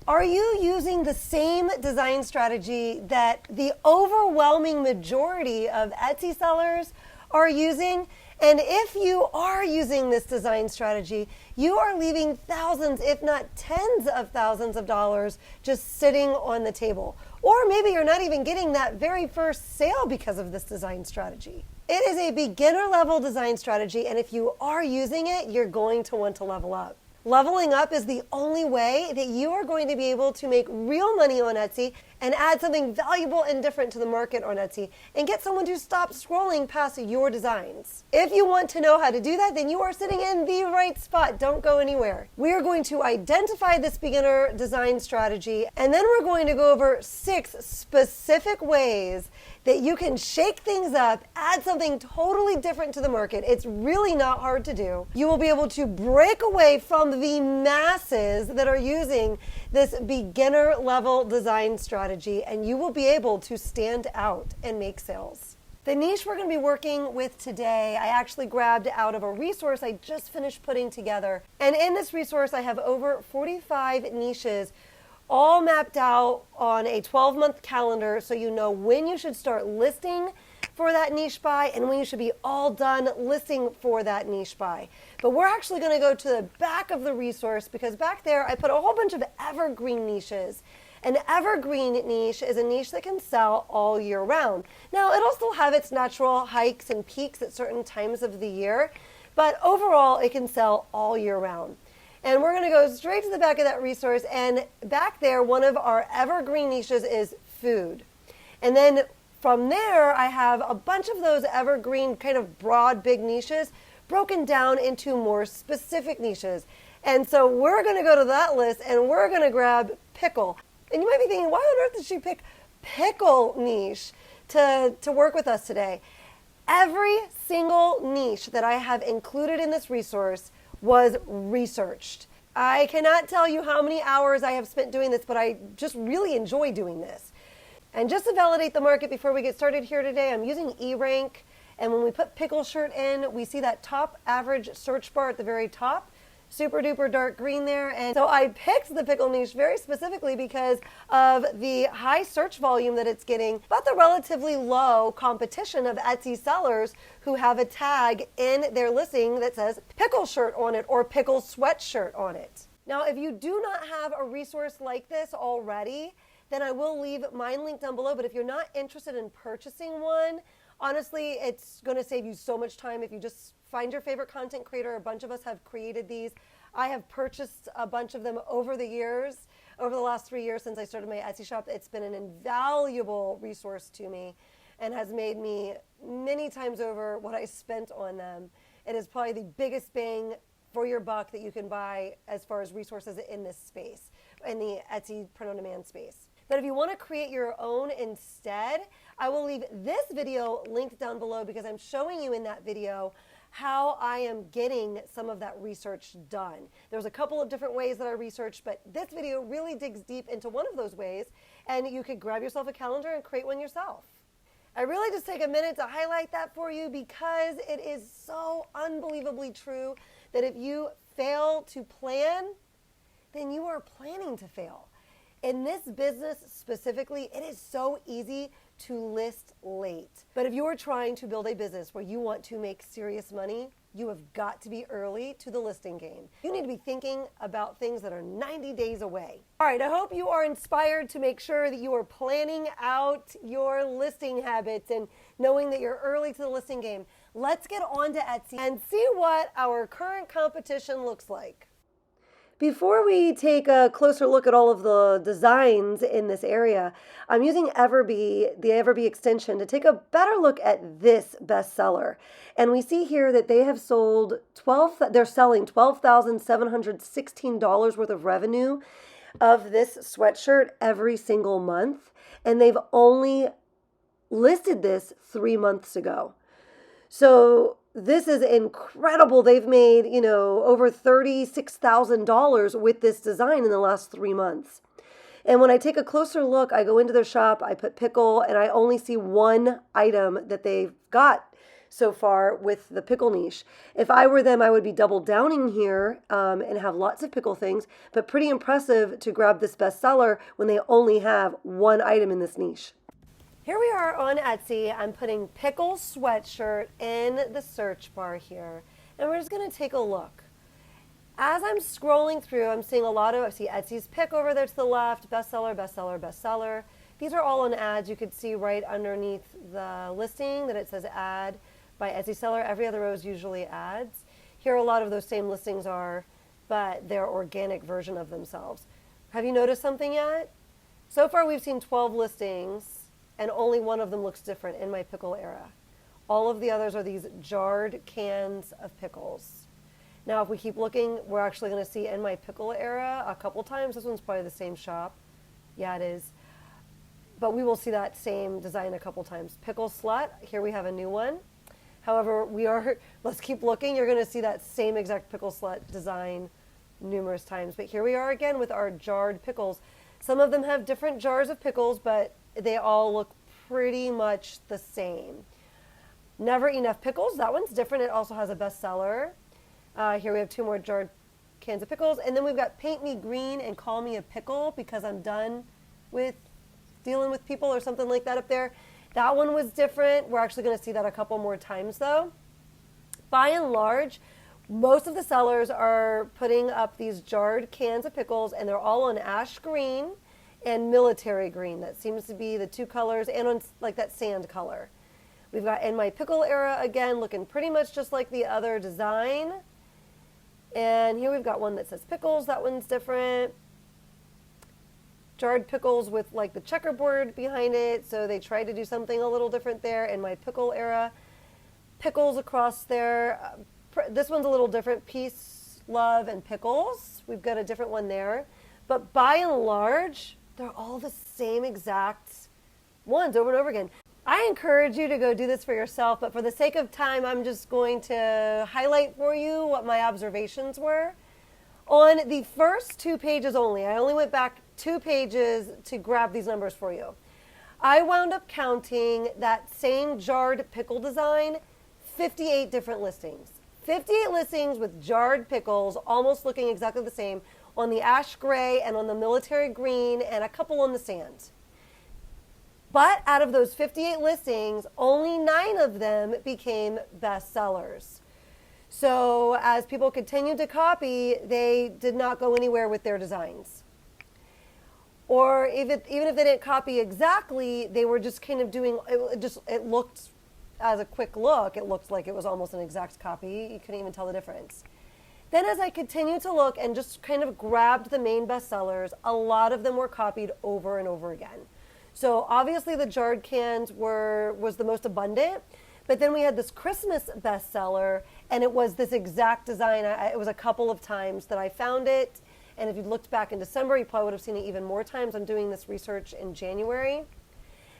Are you using the same design strategy that the overwhelming majority of Etsy sellers are using? And if you are using this design strategy, you are leaving thousands, if not tens of thousands of dollars just sitting on the table. Or maybe you're not even getting that very first sale because of this design strategy. It is a beginner level design strategy, and if you are using it, you're going to want to level up. Leveling up is the only way that you are going to be able to make real money on Etsy and add something valuable and different to the market on Etsy and get someone to stop scrolling past your designs. If you want to know how to do that, then you are sitting in the right spot. Don't go anywhere. We are going to identify this beginner design strategy, and then we're going to go over 6 specific ways that you can shake things up, add something totally different to the market. It's really not hard to do. You will be able to break away from the masses that are using this beginner level design strategy, and you will be able to stand out and make sales. The niche we're going to be working with today, I actually grabbed out of a resource I just finished putting together. And in this resource, I have over 45 niches all mapped out on a 12-month calendar, so you know when you should start listing for that niche buy and when you should be all done listing for that niche buy. But we're actually going to go to the back of the resource because back there I put a whole bunch of evergreen niches. An evergreen niche is a niche that can sell all year round. Now, it'll still have its natural hikes and peaks at certain times of the year, but overall it can sell all year round. And we're going to go straight to the back of that resource, and back there, one of our evergreen niches is food. And then from there, I have a bunch of those evergreen kind of broad, big niches broken down into more specific niches. And so we're going to go to that list, and we're going to grab pickle. And you might be thinking, why on earth did she pick pickle niche to work with us today? Every single niche that I have included in this resource was researched. I cannot tell you how many hours I have spent doing this, but I just really enjoy doing this. And just to validate the market before we get started here today, I'm using eRank, and when we put pickle shirt in, we see that top average search bar at the very top, super duper dark green there. And so I picked the pickle niche very specifically because of the high search volume that it's getting, but the relatively low competition of Etsy sellers who have a tag in their listing that says pickle shirt on it or pickle sweatshirt on it. Now, if you do not have a resource like this already, then I will leave mine linked down below. But if you're not interested in purchasing one, honestly, it's going to save you so much time if you just find your favorite content creator. A bunch of us have created these. I have purchased a bunch of them over the years, over the last 3 years since I started my Etsy shop. It's been an invaluable resource to me and has made me many times over what I spent on them. It is probably the biggest bang for your buck that you can buy as far as resources in this space, in the Etsy print-on-demand space. But if you want to create your own instead, I will leave this video linked down below because I'm showing you in that video how I am getting some of that research done. There's a couple of different ways that I researched, but this video really digs deep into one of those ways, and you could grab yourself a calendar and create one yourself. I really just take a minute to highlight that for you because it is so unbelievably true that if you fail to plan, then you are planning to fail. In this business specifically, it is so easy to list late. But if you're trying to build a business where you want to make serious money, you have got to be early to the listing game. You need to be thinking about things that are 90 days away. All right, I hope you are inspired to make sure that you are planning out your listing habits and knowing that you're early to the listing game. Let's get on to Etsy and see what our current competition looks like. Before we take a closer look at all of the designs in this area, I'm using Everbee, the Everbee extension, to take a better look at this bestseller. And we see here that they have sold they're selling $12,716 worth of revenue of this sweatshirt every single month. And they've only listed this 3 months ago. So this is incredible. They've made, over $36,000 with this design in the last 3 months. And when I take a closer look, I go into their shop, I put pickle, and I only see one item that they've got. so far with the pickle niche. If I were them, I would be double downing here and have lots of pickle things, but pretty impressive to grab this bestseller when they only have one item in this niche. Here we are on Etsy. I'm putting Pickles sweatshirt in the search bar here, and we're just going to take a look. As I'm scrolling through, I'm seeing I see Etsy's pick over there to the left, bestseller, bestseller, bestseller. These are all on ads. You could see right underneath the listing that it says ad by Etsy seller. Every other row is usually ads. Here a lot of those same listings are, but they're organic version of themselves. Have you noticed something yet? So far we've seen 12 listings, and only one of them looks different in my pickle era. All of the others are these jarred cans of pickles. Now, if we keep looking, we're actually going to see in my pickle era a couple times. This one's probably the same shop. Yeah, it is. But we will see that same design a couple times. Pickle slut, here we have a new one. However, let's keep looking. You're going to see that same exact pickle slut design numerous times. But here we are again with our jarred pickles. Some of them have different jars of pickles, but they all look pretty much the same. Never Enough Pickles, that one's different. It also has a bestseller. Here we have 2 more jarred cans of pickles. And then we've got Paint Me Green and Call Me a Pickle because I'm done with dealing with people or something like that up there. That one was different. We're actually going to see that a couple more times though. By and large, most of the sellers are putting up these jarred cans of pickles, and they're all on ash green and military green. That seems to be the 2 colors, and on like that sand color. We've got in my pickle era again, looking pretty much just like the other design. And here we've got one that says pickles. That one's different. Jarred pickles with like the checkerboard behind it. So they tried to do something a little different there in my pickle era. Pickles across there. This one's a little different. Peace, love, and pickles. We've got a different one there. But by and large, they're all the same exact ones over and over again. I encourage you to go do this for yourself, but for the sake of time, I'm just going to highlight for you what my observations were. On the first 2 pages only, I only went back 2 pages to grab these numbers for you. I wound up counting that same jarred pickle design, 58 different listings. 58 listings with jarred pickles, almost looking exactly the same, on the ash gray and on the military green and a couple on the sand. But out of those 58 listings, only 9 of them became bestsellers. So as people continued to copy, they did not go anywhere with their designs. Or even if they didn't copy exactly, they were just kind of doing, it looked, as a quick look, it looked like it was almost an exact copy. You couldn't even tell the difference. Then as I continued to look and just kind of grabbed the main bestsellers, a lot of them were copied over and over again. So obviously the jarred cans was the most abundant, but then we had this Christmas bestseller, and it was this exact design. It was a couple of times that I found it, and if you looked back in December, you probably would have seen it even more times. I'm doing this research in January.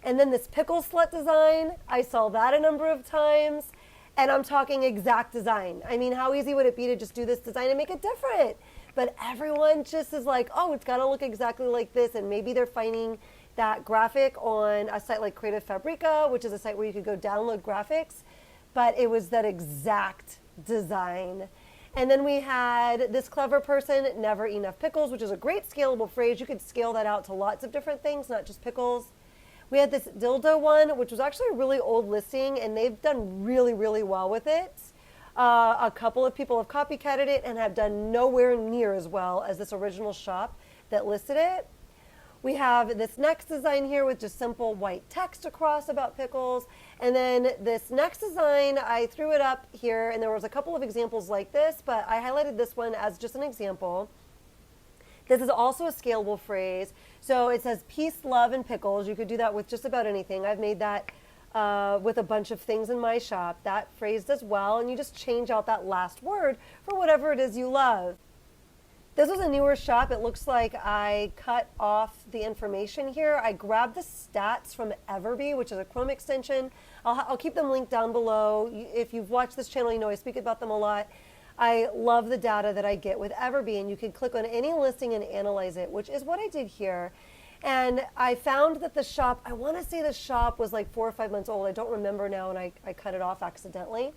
And then this pickle slut design, I saw that a number of times, and I'm talking exact design. I mean, how easy would it be to just do this design and make it different? But everyone just is like, oh, it's got to look exactly like this, and maybe they're finding that graphic on a site like Creative Fabrica, which is a site where you could go download graphics, but it was that exact design. And then we had this clever person, Never Enough Pickles, which is a great scalable phrase. You could scale that out to lots of different things, not just pickles. We had this dildo one, which was actually a really old listing, and they've done really, really well with it. A couple of people have copycatted it and have done nowhere near as well as this original shop that listed it. We have this next design here with just simple white text across about pickles. And then this next design, I threw it up here, and there was a couple of examples like this, but I highlighted this one as just an example. This is also a scalable phrase. So it says peace, love, and pickles. You could do that with just about anything. I've made that with a bunch of things in my shop. That phrase does well, and you just change out that last word for whatever it is you love. This was a newer shop. It looks like I cut off the information here. I grabbed the stats from Evergreen, which is a Chrome extension. I'll keep them linked down below. If you've watched this channel, you know I speak about them a lot. I love the data that I get with Evergreen. You can click on any listing and analyze it, which is what I did here. And I found that the shop, I want to say the shop was like 4 or 5 months old. I don't remember now, and I cut it off accidentally.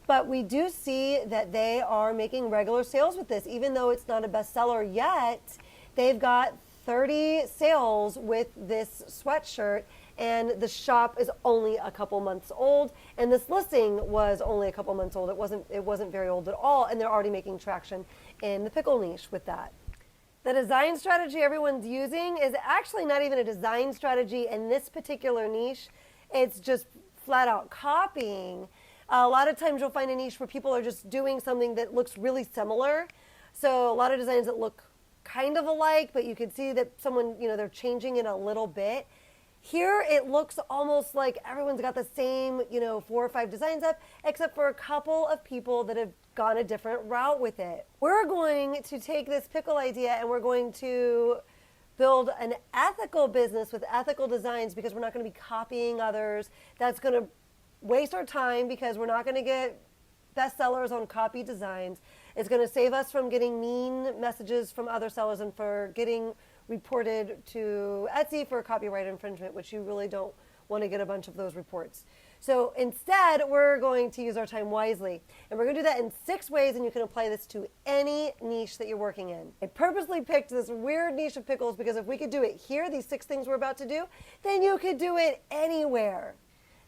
But we do see that they are making regular sales with this. Even though it's not a bestseller yet, they've got 30 sales with this sweatshirt, and the shop is only a couple months old, and this listing was only a couple months old. It wasn't very old at all, and they're already making traction in the pickle niche with that. The design strategy everyone's using is actually not even a design strategy in this particular niche. It's just flat out copying. A lot of times you'll find a niche where people are just doing something that looks really similar. So a lot of designs that look kind of alike, but you can see that someone, they're changing it a little bit. Here it looks almost like everyone's got the same, 4 or 5 designs up, except for a couple of people that have gone a different route with it. We're going to take this pickle idea and we're going to build an ethical business with ethical designs, because we're not going to be copying others. That's going to waste our time because we're not going to get bestsellers on copy designs. It's going to save us from getting mean messages from other sellers and for getting reported to Etsy for copyright infringement, which you really don't want to get a bunch of those reports. So instead, we're going to use our time wisely. And we're going to do that in 6 ways, and you can apply this to any niche that you're working in. I purposely picked this weird niche of pickles because if we could do it here, these 6 things we're about to do, then you could do it anywhere.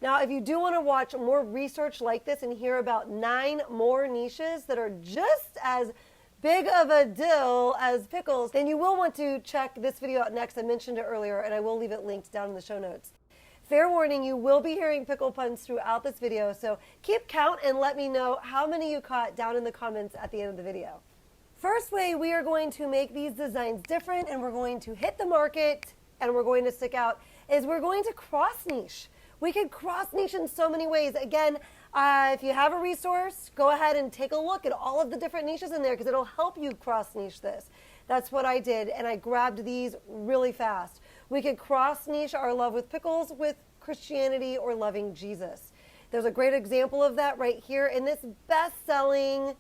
Now, if you do want to watch more research like this and hear about 9 more niches that are just as big of a deal as pickles, then you will want to check this video out next. I mentioned it earlier, and I will leave it linked down in the show notes. Fair warning, you will be hearing pickle puns throughout this video, so keep count and let me know how many you caught down in the comments at the end of the video. First way we are going to make these designs different and we're going to hit the market and we're going to stick out is we're going to cross niche. We could cross niche in so many ways. Again, if you have a resource, go ahead and take a look at all of the different niches in there because it'll help you cross niche this. That's what I did, and I grabbed these really fast. We could cross niche our love with pickles with Christianity or loving Jesus. There's a great example of that right here in this best-selling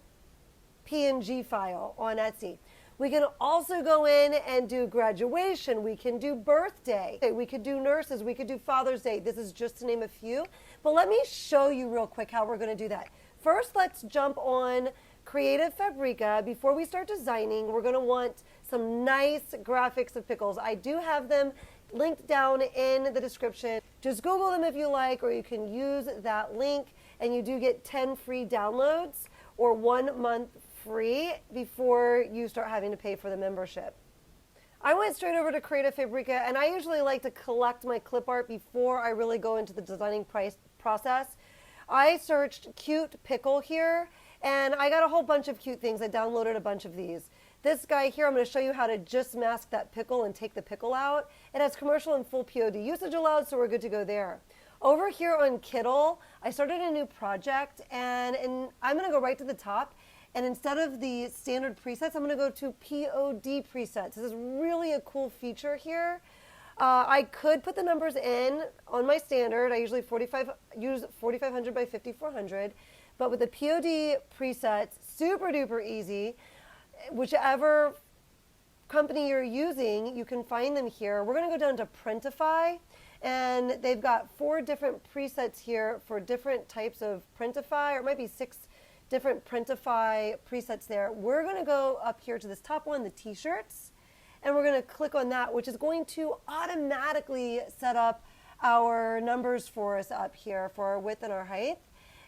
PNG file on Etsy. We can also go in and do graduation. We can do birthday. We could do nurses. We could do Father's Day. This is just to name a few. But let me show you real quick how we're going to do that. First, let's jump on Creative Fabrica. Before we start designing, we're going to want some nice graphics of pickles. I do have them linked down in the description. Just Google them if you like, or you can use that link, and you do get 10 free downloads or 1 month free before you start having to pay for the membership. I went straight over to Creative Fabrica, and I usually like to collect my clip art before I really go into the designing process. I searched cute pickle here, and I got a whole bunch of cute things. I downloaded a bunch of these. This guy here, I'm going to show you how to just mask that pickle and take the pickle out. It has commercial and full POD usage allowed, so we're good to go there. Over here on Kittl, I started a new project, and I'm going to go right to the top. And instead of the standard presets, I'm going to go to POD presets. This is really a cool feature here. I could put the numbers in on my standard. I usually use 4500 by 5400. But with the POD presets, super duper easy. Whichever company you're using, you can find them here. We're going to go down to Printify. And they've got 4 different presets here for different types of Printify, or it might be 6 different Printify presets there. We're going to go up here to this top one, the t-shirts, and we're going to click on that, which is going to automatically set up our numbers for us up here for our width and our height.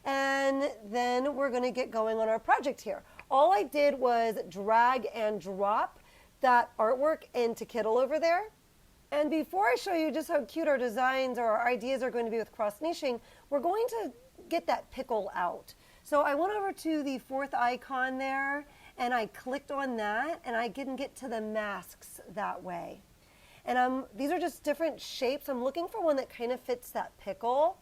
And then we're going to get going on our project here. All I did was drag and drop that artwork into Kittl over there. And before I show you just how cute our designs or our ideas are going to be with cross-niching, we're going to get that pickle out. So I went over to the 4th icon there, and I clicked on that, and I didn't get to the masks that way. And these are just different shapes. I'm looking for one that kind of fits that pickle.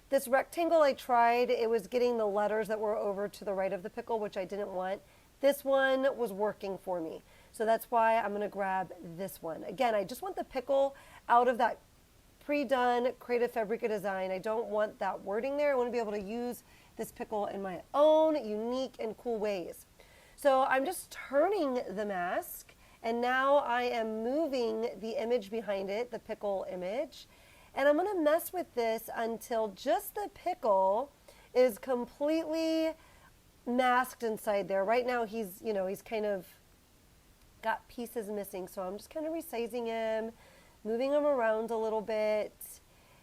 This rectangle I tried, it was getting the letters that were over to the right of the pickle, which I didn't want. This one was working for me. So that's why I'm going to grab this one. Again, I just want the pickle out of that pre-done Creative Fabrica design. I don't want that wording there. I want to be able to use this pickle in my own unique and cool ways. So I'm just turning the mask, And now I am moving the image behind it, the pickle image. And I'm going to mess with this until just the pickle is completely masked inside there. Right now he's kind of got pieces missing. So I'm just kind of resizing him, moving him around a little bit.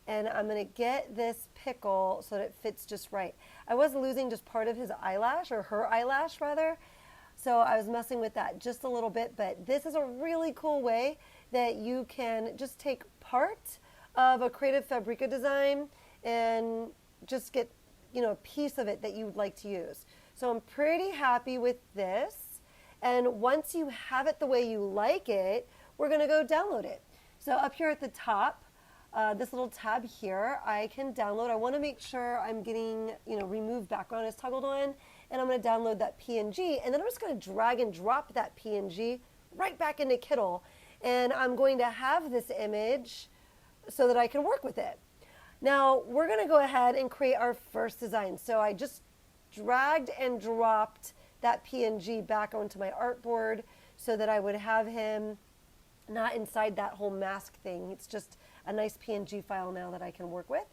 And I'm going to get this pickle so that it fits just right. I was losing just part of his eyelash, or her eyelash rather. So I was messing with that just a little bit, but this is a really cool way that you can just take part of a creative Fabrica design and just get, a piece of it that you would like to use. So I'm pretty happy with this. And once you have it the way you like it, we're going to go download it. So up here at the top, this little tab here, I can download. I want to make sure I'm getting, remove background is toggled on. And I'm going to download that PNG, and then I'm just going to drag and drop that PNG right back into Kittl, and I'm going to have this image so that I can work with it. Now we're going to go ahead and create our first design. So I just dragged and dropped that PNG back onto my artboard so that I would have him not inside that whole mask thing. It's just a nice PNG file now that I can work with.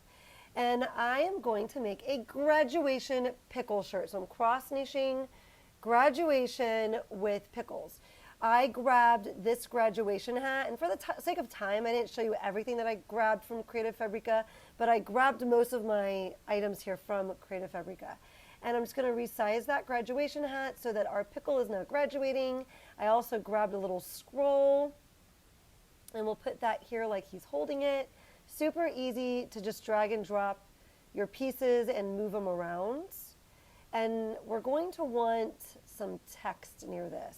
And I am going to make a graduation pickle shirt. So I'm cross-niching graduation with pickles. I grabbed this graduation hat, and for the sake of time, I didn't show you everything that I grabbed from Creative Fabrica, but I grabbed most of my items here from Creative Fabrica. And I'm just going to resize that graduation hat so that our pickle is now graduating. I also grabbed a little scroll, and we'll put that here like he's holding it. Super easy to just drag and drop your pieces and move them around. And we're going to want some text near this.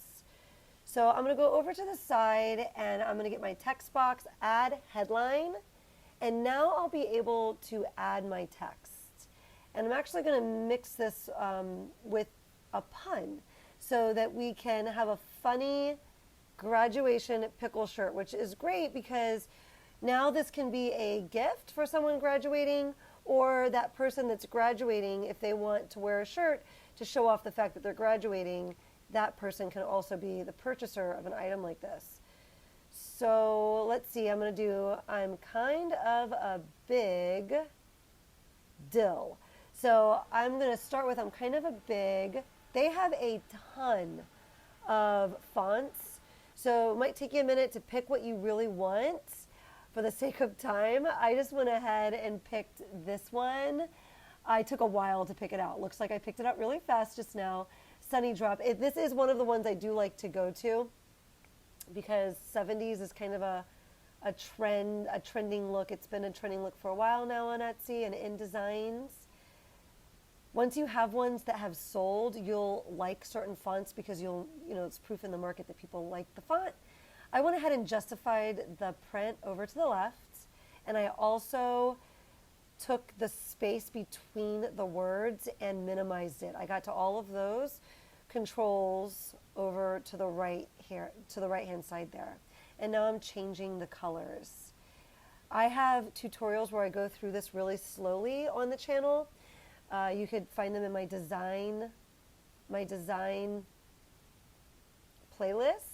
So I'm going to go over to the side and I'm going to get my text box, add headline, and now I'll be able to add my text. And I'm actually going to mix this with a pun so that we can have a funny graduation pickle shirt, which is great because now this can be a gift for someone graduating, or that person that's graduating, if they want to wear a shirt to show off the fact that they're graduating, that person can also be the purchaser of an item like this. So let's see, I'm kind of a big dill. So I'm going to start with, I'm kind of a big, they have a ton of fonts. So it might take you a minute to pick what you really want. For the sake of time, I just went ahead and picked this one. I took a while to pick it out. Looks like I picked it up really fast just now. Sunny Drop. This is one of the ones I do like to go to because 70s is kind of a trending look. It's been a trending look for a while now on Etsy and in designs. Once you have ones that have sold, you'll like certain fonts because it's proof in the market that people like the font. I went ahead and justified the print over to the left, and I also took the space between the words and minimized it. I got to all of those controls over to the right here, to the right hand side there. And now I'm changing the colors. I have tutorials where I go through this really slowly on the channel. You could find them in my design playlist.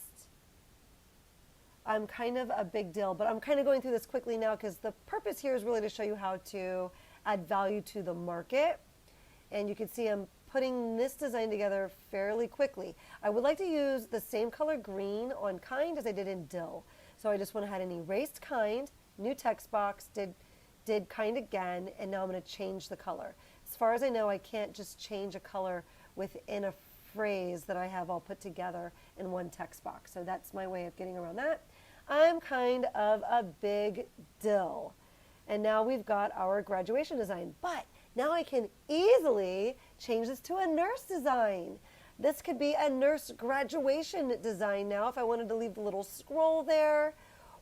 I'm kind of a big deal, but I'm kind of going through this quickly now because the purpose here is really to show you how to add value to the market. And you can see I'm putting this design together fairly quickly. I would like to use the same color green on Kind as I did in Dill. So I just went ahead and erased Kind, new text box, did Kind again, and now I'm going to change the color. As far as I know, I can't just change a color within a phrase that I have all put together in one text box. So that's my way of getting around that. I'm kind of a big dill. And now we've got our graduation design. But now I can easily change this to a nurse design. This could be a nurse graduation design now if I wanted to leave the little scroll there.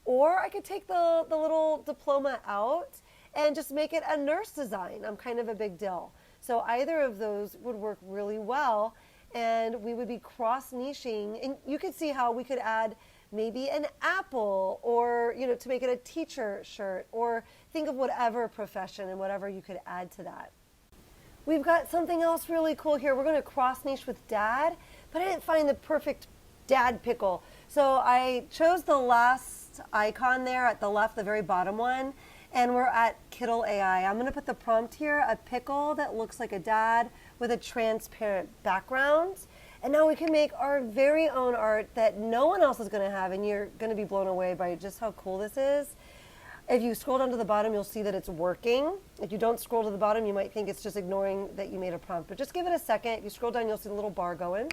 Or I could take the little diploma out and just make it a nurse design. I'm kind of a big dill. So either of those would work really well. And we would be cross-niching. And you could see how we could add maybe an apple or, to make it a teacher shirt, or think of whatever profession and whatever you could add to that. We've got something else really cool here. We're going to cross-niche with dad, but I didn't find the perfect dad pickle. So I chose the last icon there at the left, the very bottom one, and we're at Kittl AI. I'm going to put the prompt here, a pickle that looks like a dad with a transparent background. And now we can make our very own art that no one else is going to have, and you're going to be blown away by just how cool this is. If you scroll down to the bottom, you'll see that it's working. If you don't scroll to the bottom, you might think it's just ignoring that you made a prompt, but just give it a second. If you scroll down, you'll see the little bar going.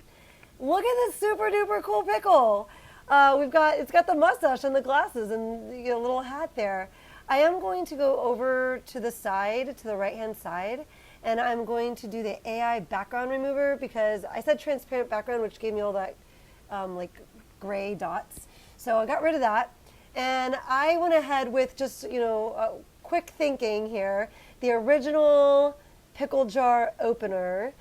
Look at this super duper cool pickle. It's got the mustache and the glasses and a little hat there. I am going to go over to the side, to the right-hand side, and I'm going to do the AI background remover because I said transparent background, which gave me all that like gray dots. So I got rid of that. And I went ahead with just, quick thinking here. The original pickle jar opener.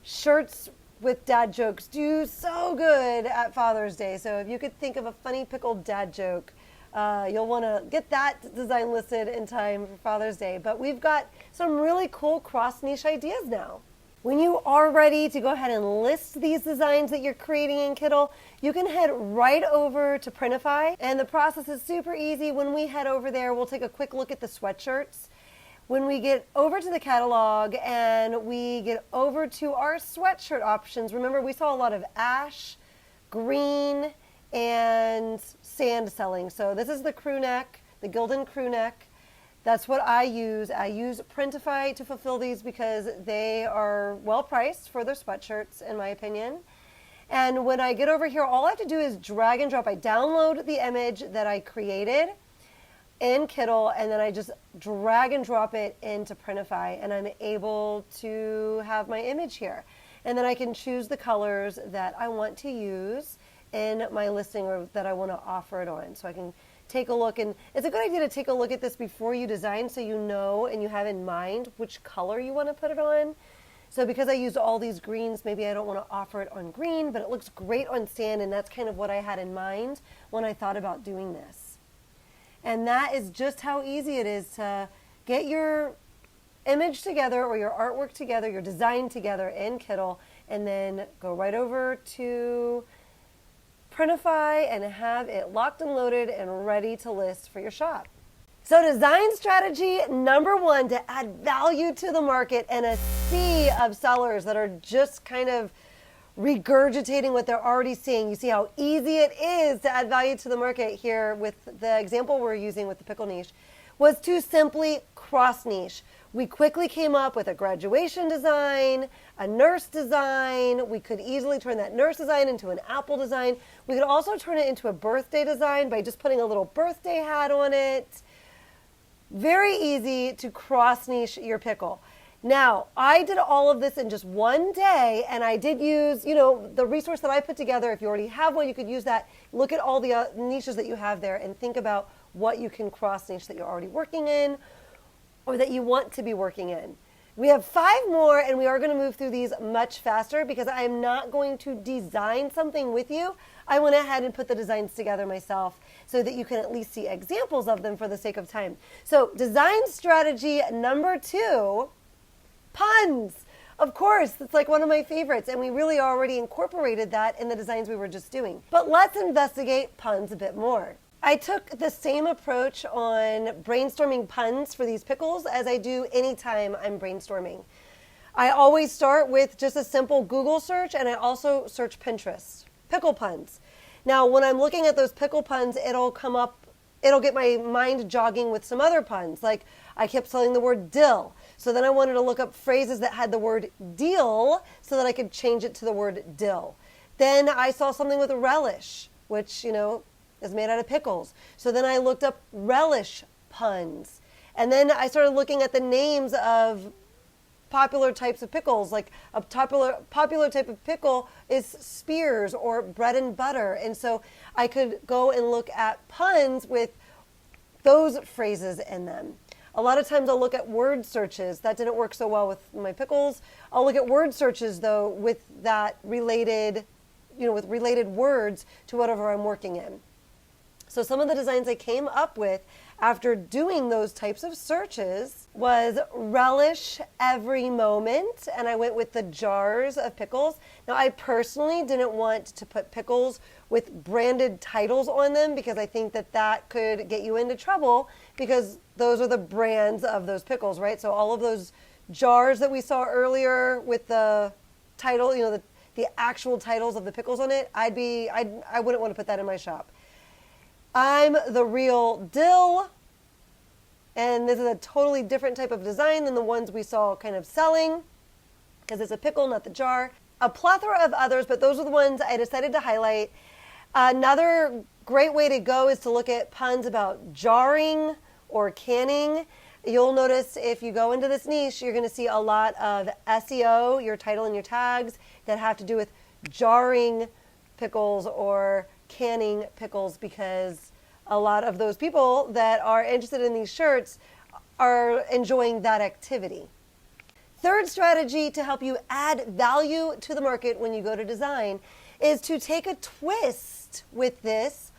Shirts with dad jokes do so good at Father's Day. So if you could think of a funny pickled dad joke, you'll want to get that design listed in time for Father's Day. But we've got some really cool cross-niche ideas now. When you are ready to go ahead and list these designs that you're creating in Kittl, you can head right over to Printify. And the process is super easy. When we head over there, we'll take a quick look at the sweatshirts. When we get over to the catalog and we get over to our sweatshirt options, remember we saw a lot of ash, green, and sand selling. So this is the crew neck, the Gildan crew neck. That's what I use. I use Printify to fulfill these because they are well priced for their sweatshirts, in my opinion. And when I get over here, all I have to do is drag and drop. I download the image that I created in Kittl, and then I just drag and drop it into Printify, and I'm able to have my image here. And then I can choose the colors that I want to use in my listing or that I want to offer it on. So I can take a look, and it's a good idea to take a look at this before you design so you know and you have in mind which color you want to put it on. So because I used all these greens, maybe I don't want to offer it on green, but it looks great on sand, and that's kind of what I had in mind when I thought about doing this. And that is just how easy it is to get your image together or your artwork together, your design together in Kittl, and then go right over to Printify and have it locked and loaded and ready to list for your shop. So design strategy number one, to add value to the market and a sea of sellers that are just kind of regurgitating what they're already seeing. You see how easy it is to add value to the market here with the example we're using with the pickle niche, was to simply cross niche. We quickly came up with a graduation design, a nurse design. We could easily turn that nurse design into an apple design. We could also turn it into a birthday design by just putting a little birthday hat on it. Very easy to cross niche your pickle. Now, I did all of this in just one day, and I did use, the resource that I put together. If you already have one, you could use that. Look at all the niches that you have there and think about what you can cross niche that you're already working in or that you want to be working in. We have 5 more, and we are going to move through these much faster because I am not going to design something with you. I went ahead and put the designs together myself so that you can at least see examples of them for the sake of time. So design strategy number 2, puns. Of course, it's like one of my favorites, and we really already incorporated that in the designs we were just doing. But let's investigate puns a bit more. I took the same approach on brainstorming puns for these pickles as I do anytime I'm brainstorming. I always start with just a simple Google search, and I also search Pinterest. Pickle puns. Now, when I'm looking at those pickle puns, it'll get my mind jogging with some other puns. Like I kept saying the word dill. So then I wanted to look up phrases that had the word deal so that I could change it to the word dill. Then I saw something with relish, which, is made out of pickles. So then I looked up relish puns. And then I started looking at the names of popular types of pickles. Like a popular type of pickle is spears or bread and butter. And so I could go and look at puns with those phrases in them. A lot of times I'll look at word searches. That didn't work so well with my pickles. I'll look at word searches though with that related, with related words to whatever I'm working in. So some of the designs I came up with after doing those types of searches was relish every moment, and I went with the jars of pickles. Now, I personally didn't want to put pickles with branded titles on them because I think that that could get you into trouble because those are the brands of those pickles, right? So all of those jars that we saw earlier with the title, you know, the actual titles of the pickles on it, I wouldn't want to put that in my shop. I'm the real dill, and this is a totally different type of design than the ones we saw kind of selling because it's a pickle, not the jar. A plethora of others, but those are the ones I decided to highlight. Another great way to go is to look at puns about jarring or canning. You'll notice if you go into this niche, you're going to see a lot of SEO, your title and your tags, that have to do with jarring pickles or canning pickles, because a lot of those people that are interested in these shirts are enjoying that activity. Third strategy to help you add value to the market when you go to design is to take a twist with this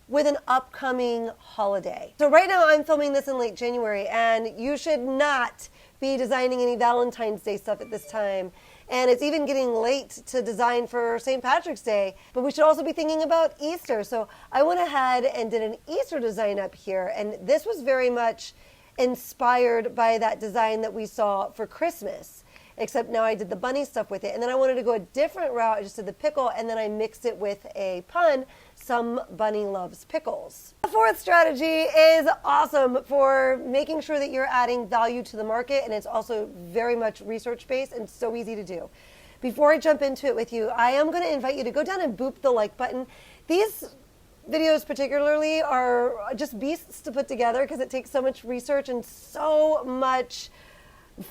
with an upcoming holiday. So right now I'm filming this in late January, and you should not be designing any Valentine's Day stuff at this time. And it's even getting late to design for St. Patrick's Day, but we should also be thinking about Easter. So I went ahead and did an Easter design up here, and this was very much inspired by that design that we saw for Christmas, except now I did the bunny stuff with it. And then I wanted to go a different route. I just did the pickle, and then I mixed it with a pun, some bunny loves pickles. The fourth strategy is awesome for making sure that you're adding value to the market, and it's also very much research-based and so easy to do. Before I jump into it with you, I am going to invite you to go down and boop the like button. These videos particularly are just beasts to put together because it takes so much research and so much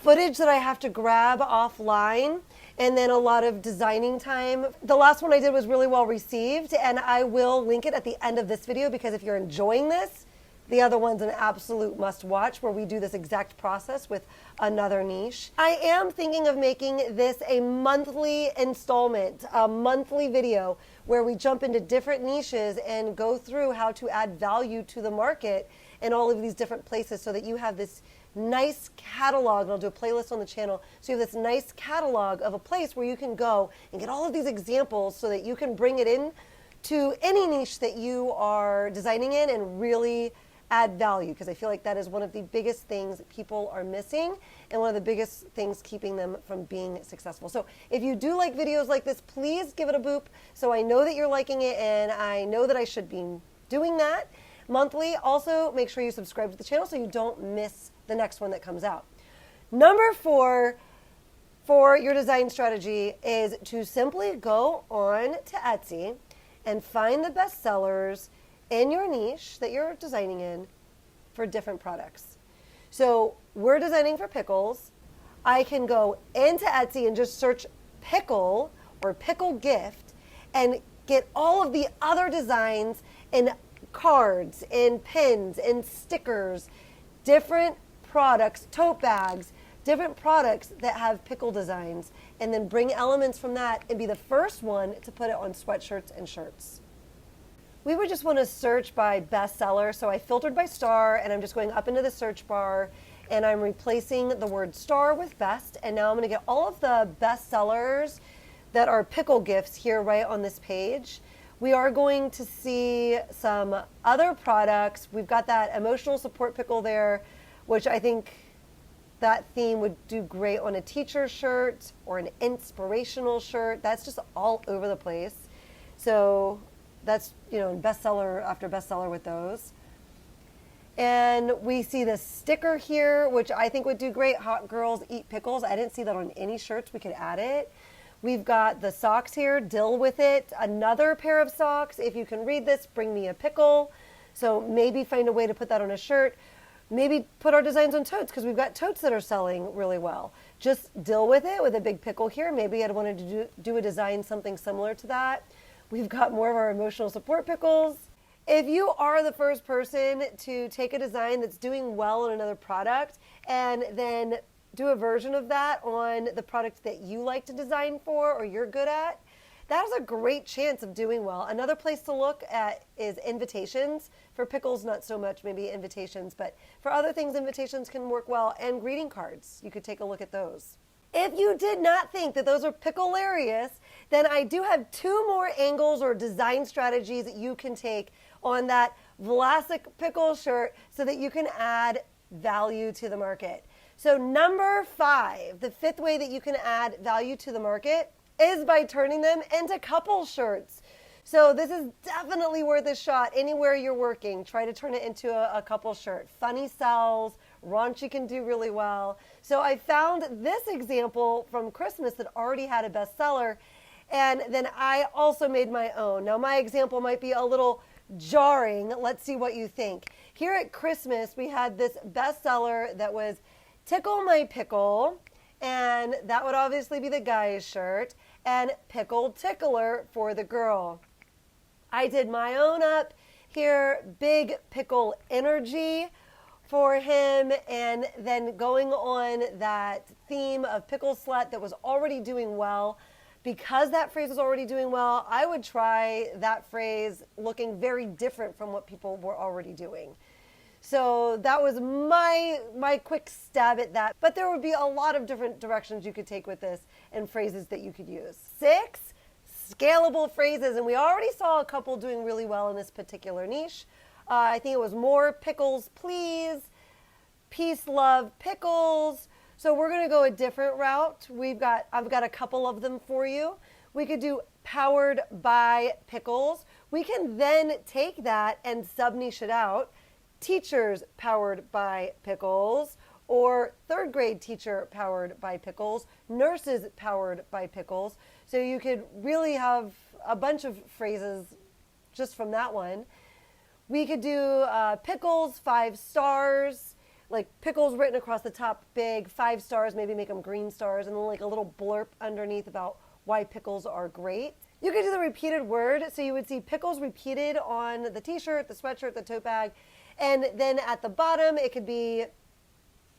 footage that I have to grab offline, and then a lot of designing time. The last one I did was really well received, and I will link it at the end of this video because if you're enjoying this, the other one's an absolute must watch where we do this exact process with another niche. I am thinking of making this a monthly installment, a monthly video where we jump into different niches and go through how to add value to the market in all of these different places so that you have this nice catalog, and I'll do a playlist on the channel, so you have this nice catalog of a place where you can go and get all of these examples so that you can bring it in to any niche that you are designing in and really add value, because I feel like that is one of the biggest things people are missing and one of the biggest things keeping them from being successful. So if you do like videos like this, please give it a boop so I know that you're liking it and I know that I should be doing that monthly. Also, make sure you subscribe to the channel so you don't miss the next one that comes out. Number 4 for your design strategy is to simply go on to Etsy and find the best sellers in your niche that you're designing in for different products. So we're designing for pickles. I can go into Etsy and just search pickle or pickle gift and get all of the other designs in cards, in pins, in stickers, different products, tote bags, different products that have pickle designs, and then bring elements from that and be the first one to put it on sweatshirts and shirts. We would just want to search by bestseller, so I filtered by star, and I'm just going up into the search bar, and I'm replacing the word star with best, and now I'm going to get all of the bestsellers that are pickle gifts here right on this page. We are going to see some other products. We've got that emotional support pickle there, which I think that theme would do great on a teacher shirt or an inspirational shirt. That's just all over the place. So that's, you know, bestseller after bestseller with those. And we see the sticker here, which I think would do great. Hot girls eat pickles. I didn't see that on any shirts. We could add it. We've got the socks here, dill with it. Another pair of socks. If you can read this, bring me a pickle. So maybe find a way to put that on a shirt. Maybe put our designs on totes because we've got totes that are selling really well. Just dill with it with a big pickle here. Maybe I'd wanted to do a design something similar to that. We've got more of our emotional support pickles. If you are the first person to take a design that's doing well on another product and then do a version of that on the product that you like to design for or you're good at, that has a great chance of doing well. Another place to look at is invitations. For pickles, not so much maybe invitations, but for other things, invitations can work well, and greeting cards. You could take a look at those. If you did not think that those are pickle-larious, then I do have 2 more angles or design strategies that you can take on that Vlasic pickle shirt so that you can add value to the market. So number 5, the 5th way that you can add value to the market is by turning them into couple shirts. So this is definitely worth a shot anywhere you're working. Try to turn it into a couple shirt. Funny sells, raunchy can do really well. So I found this example from Christmas that already had a bestseller, and then I also made my own. Now my example might be a little jarring. Let's see what you think. Here at Christmas, we had this bestseller that was Tickle My Pickle, and that would obviously be the guy's shirt, and Pickle Tickler for the girl. I did my own up here, big pickle energy for him, and then going on that theme of pickle slut that was already doing well. Because that phrase was already doing well, I would try that phrase looking very different from what people were already doing. So that was my quick stab at that. But there would be a lot of different directions you could take with this and phrases that you could use. 6 scalable phrases, and we already saw a couple doing really well in this particular niche. I think it was more pickles, please, peace, love, pickles. So we're going to go a different route. I've got a couple of them for you. We could do powered by pickles. We can then take that and sub-niche it out. Teachers powered by pickles, or 3rd grade teacher powered by pickles, nurses powered by pickles. So you could really have a bunch of phrases just from that one. We could do pickles, 5 stars, like pickles written across the top big, 5 stars, maybe make them green stars, and then like a little blurb underneath about why pickles are great. You could do the repeated word, so you would see pickles repeated on the t-shirt, the sweatshirt, the tote bag, and then at the bottom it could be,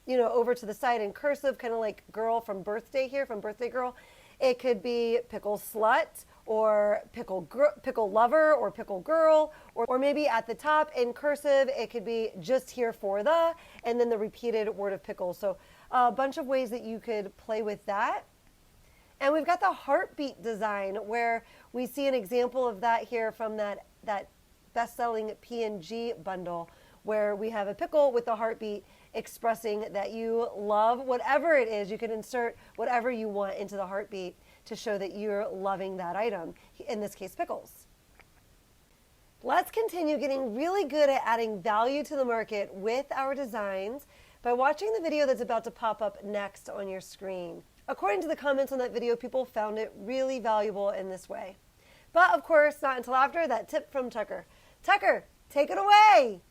over to the side in cursive, kind of like girl from birthday here, from Birthday Girl. It could be pickle slut, or pickle lover, or pickle girl, or maybe at the top in cursive it could be just here for the, and then the repeated word of pickle. So a bunch of ways that you could play with that. And we've got the heartbeat design, where we see an example of that here from that best-selling P&G bundle, where we have a pickle with a heartbeat expressing that you love whatever it is. You can insert whatever you want into the heartbeat to show that you're loving that item, in this case, pickles. Let's continue getting really good at adding value to the market with our designs by watching the video that's about to pop up next on your screen. According to the comments on that video, people found it really valuable in this way. But of course, not until after that tip from Tucker. Tucker, take it away!